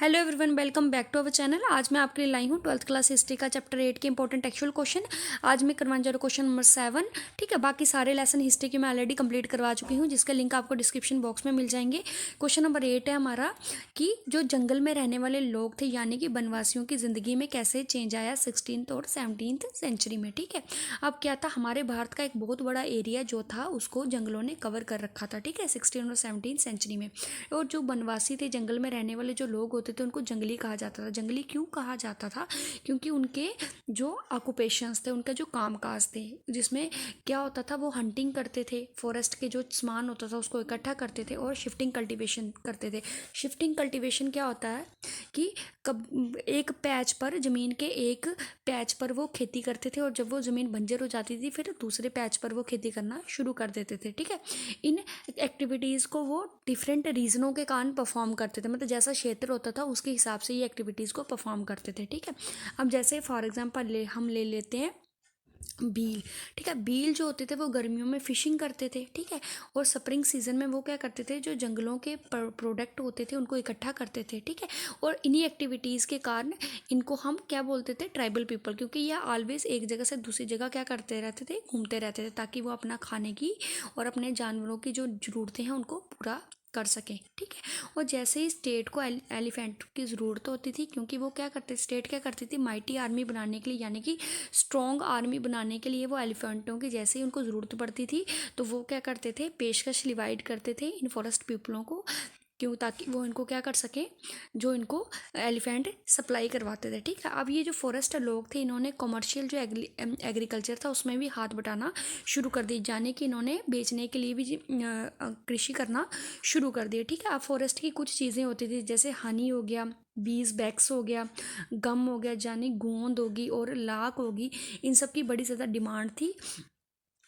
Hello everyone, welcome back to our channel. आज मैं आपके लिए लाई हूँ 12th क्लास हिस्ट्री का चैप्टर 8 के इंपॉर्टेंट एक्चुअल क्वेश्चन। आज मैं करवाने जा रहा हूँ क्वेश्चन नंबर 7। ठीक है, बाकी सारे लेसन हिस्ट्री के मैं ऑलरेडी कंप्लीट करवा चुकी हूँ, जिसका लिंक आपको डिस्क्रिप्शन बॉक्स में मिल जाएंगे। क्वेश्चन नंबर 8 है हमारा कि जो जंगल में रहने वाले लोग थे यानी कि वनवासियों की ज़िंदगी में कैसे चेंज आया 16th और 17th सेंचुरी में। ठीक है, अब क्या था, हमारे भारत का एक बहुत बड़ा एरिया जो था उसको जंगलों ने कवर कर रखा था। ठीक है, 16 और 17 सेंचुरी में। और जो वनवासी थे, जंगल में रहने वाले जो लोग होते थे, उनको जंगली कहा जाता था। जंगली क्यों कहा जाता था? क्योंकि उनके जो ऑक्यूपेशंस थे, उनका जो कामकाज थे, जिसमें क्या होता था, वो हंटिंग करते थे, फॉरेस्ट के जो सामान होता था उसको इकट्ठा करते थे और शिफ्टिंग कल्टीवेशन करते थे। शिफ्टिंग कल्टीवेशन क्या होता है कि कब एक पैच पर, ज़मीन के एक पैच पर वो खेती करते थे और जब वो ज़मीन बंजर हो जाती थी फिर दूसरे पैच पर वो खेती करना शुरू कर देते थे। ठीक है, इन एक्टिविटीज़ को वो डिफरेंट रीजनों के कारण परफॉर्म करते थे, मतलब जैसा क्षेत्र होता था उसके हिसाब से ये एक्टिविटीज़ को परफॉर्म करते थे। ठीक है, अब जैसे फॉर एग्जांपल हम ले लेते हैं बील। ठीक है, बील जो होते थे वो गर्मियों में फिशिंग करते थे। ठीक है, और स्प्रिंग सीजन में वो क्या करते थे, जो जंगलों के प्रोडक्ट होते थे उनको इकट्ठा करते थे। ठीक है, और इन्हीं एक्टिविटीज़ के कारण इनको हम क्या बोलते थे, ट्राइबल पीपल, क्योंकि यह ऑलवेज एक जगह से दूसरी जगह क्या करते रहते थे, घूमते रहते थे, ताकि वो अपना खाने की और अपने जानवरों की जो ज़रूरतें हैं उनको पूरा कर सकें। ठीक है, और जैसे ही स्टेट को एलिफेंट की ज़रूरत होती थी, क्योंकि वो क्या करते, स्टेट क्या करती थी, माइटी आर्मी बनाने के लिए यानी कि स्ट्रॉन्ग आर्मी बनाने के लिए वो एलिफेंटों की जैसे ही उनको ज़रूरत पड़ती थी तो वो क्या करते थे, पेशकश डिवाइड करते थे इन फॉरेस्ट पीपलों को, क्यों, ताकि वो इनको क्या कर सकें, जो इनको एलिफेंट सप्लाई करवाते थे। ठीक है, अब ये जो फॉरेस्ट लोग थे, इन्होंने कमर्शियल जो एग्रीकल्चर था उसमें भी हाथ बटाना शुरू कर दी, जाने कि इन्होंने बेचने के लिए भी कृषि करना शुरू कर दिया। ठीक है, अब फॉरेस्ट की कुछ चीज़ें होती थी, जैसे हनी हो गया, बीज बैक्स हो गया, गम हो गया, यानी गोंद होगी और लाख होगी, इन सब की बड़ी ज़्यादा डिमांड थी।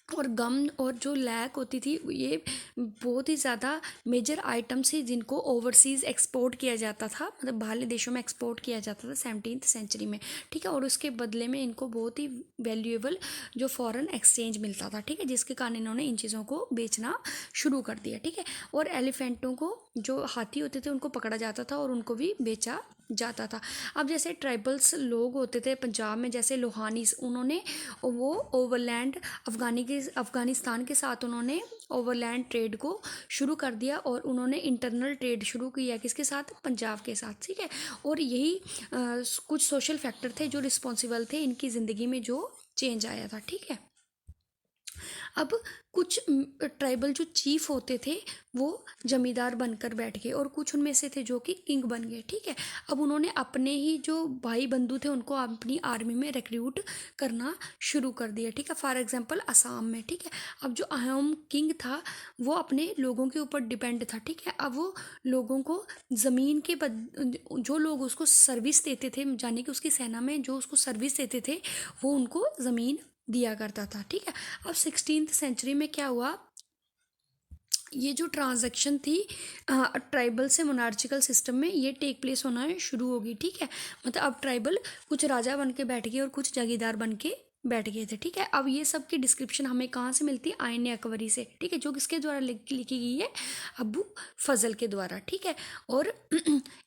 और गम और जो लैक होती थी, ये बहुत ही ज़्यादा मेजर आइटम्स ही जिनको ओवरसीज़ एक्सपोर्ट किया जाता था, मतलब बाहरी देशों में एक्सपोर्ट किया जाता था 17th सेंचुरी में। ठीक है, और उसके बदले में इनको बहुत ही वैल्यूएबल जो फॉरेन एक्सचेंज मिलता था। ठीक है, जिसके कारण इन्होंने इन चीज़ों को बेचना शुरू कर दिया। ठीक है, और एलिफेंटों को, जो हाथी होते थे, उनको पकड़ा जाता था और उनको भी बेचा जाता था। अब जैसे ट्राइबल्स लोग होते थे पंजाब में, जैसे लोहानीस, उन्होंने वो ओवरलैंड अफ़गानिस्तान के साथ उन्होंने ओवरलैंड ट्रेड को शुरू कर दिया और उन्होंने इंटरनल ट्रेड शुरू किया, किसके साथ, पंजाब के साथ। ठीक है, और यही कुछ सोशल फैक्टर थे जो रिस्पॉन्सिबल थे इनकी ज़िंदगी में जो चेंज आया था। ठीक है, अब कुछ ट्राइबल जो चीफ होते थे वो जमींदार बनकर बैठ गए और कुछ उनमें से थे जो कि किंग बन गए। ठीक है, अब उन्होंने अपने ही जो भाई बंधु थे उनको अपनी आर्मी में रिक्रूट करना शुरू कर दिया। ठीक है, फॉर एग्जांपल असम में। ठीक है, अब जो अहम किंग था वो अपने लोगों के ऊपर डिपेंड था। ठीक है, अब वो लोगों को ज़मीन के जो लोग उसको सर्विस देते थे, यानी कि उसकी सेना में जो उसको सर्विस देते थे वो उनको ज़मीन दिया करता था। ठीक है, अब 16th सेंचुरी में क्या हुआ, ये जो ट्रांजैक्शन थी ट्राइबल से मोनार्चिकल सिस्टम में, ये टेक प्लेस होना शुरू होगी। ठीक है, मतलब अब ट्राइबल कुछ राजा बन के बैठ गए और कुछ जागीरदार बन के बैठ गए थे। ठीक है, अब ये सब की डिस्क्रिप्शन हमें कहाँ से मिलती है, आईन अकबरी से। ठीक है, जो किसके द्वारा लिखी गई है, अबू फजल के द्वारा। ठीक है, और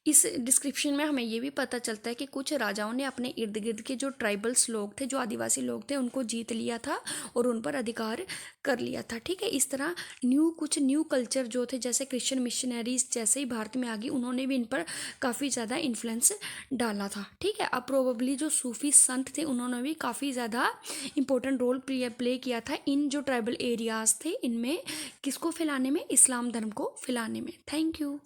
इस डिस्क्रिप्शन में हमें ये भी पता चलता है कि कुछ राजाओं ने अपने इर्द गिर्द के जो ट्राइबल्स लोग थे, जो आदिवासी लोग थे, उनको जीत लिया था और उन पर अधिकार कर लिया था। ठीक है, इस तरह कुछ न्यू कल्चर जो थे, जैसे क्रिश्चियन मिशनरीज जैसे ही भारत में आ गई, उन्होंने भी इन पर काफ़ी ज़्यादा इन्फ्लुएंस डाला था। ठीक है, अब प्रोबेबली जो सूफी संत थे उन्होंने भी काफ़ी ज़्यादा इंपॉर्टेंट रोल प्ले किया था इन जो ट्राइबल एरियाज थे इनमें, किसको फैलाने में, इस्लाम धर्म को फैलाने में। Thank you.